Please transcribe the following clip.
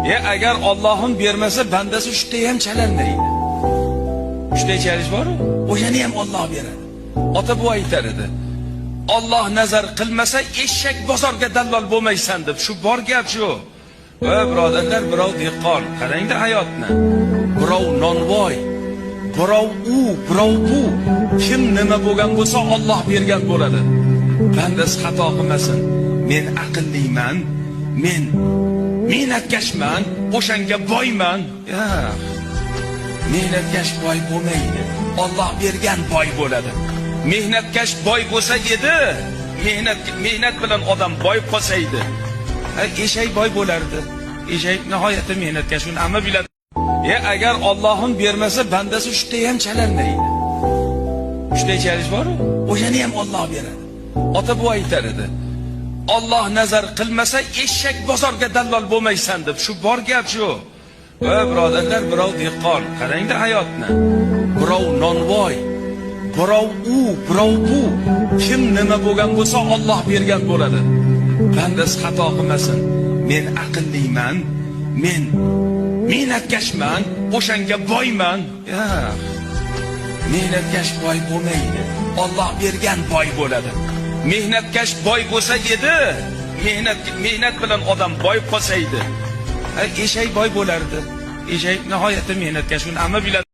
Agar Allohim bermasa, bandasi uchta ham chalanmaydi. Uchta chalish bor-ku, o'shani ham Alloh beradi. Ota bu aytar edi. Alloh nazar qilmasa, eshak bozorga dallol bo'lmaysan deb. Shu bor gap shu. Va birodarlar, birov dehqon, qarangda hayotni. Birov nonvoy, birov u, birov bu. Kim nima bo'lgan bo'lsa, Alloh bergan bo'ladi. Bandasi xato qilmasin. Men aqlliman, men mehnatkaşman, o'shanga boyman. Mehnatkash boy bo'lmaydi. Alloh bergan boy bo'ladi. Mehnatkash boy bo'lsa edi, mehnat bilan odam boy qolsa edi. Eshak boy bo'lardi. Eshak nihoyatda mehnatkash, uni hamma biladi. Agar Allohim bermasa, bandasi uchta ham chalanmaydi. Uchta chalish bor-ku, o'shani ham Alloh beradi. Ota bu aytar edi. Alloh nazar qilmasa, eshak bozorga dallol bo'lmaysan deb. Shu bor gap shu. Va birodarlar, birov dehqon, qarangda hayotni. Birov nonvoy, birov u, birov bu. Kim nima bo'lgan bo'lsa, Alloh bergan bo'ladi. Bandasi xato qilmasin. Men aqlliman, men mehnatkaşman, o'shanga boyman. Mehnatkash boy bo'lmaydi. Alloh bergan boy bo'ladi. Mehnatkash boy bo'lsa edi, mehnat bilan odam boy qolsa edi. Eshak boy bo'lardi. Eshak nihoyatda mehnatkash, uni hamma biladi.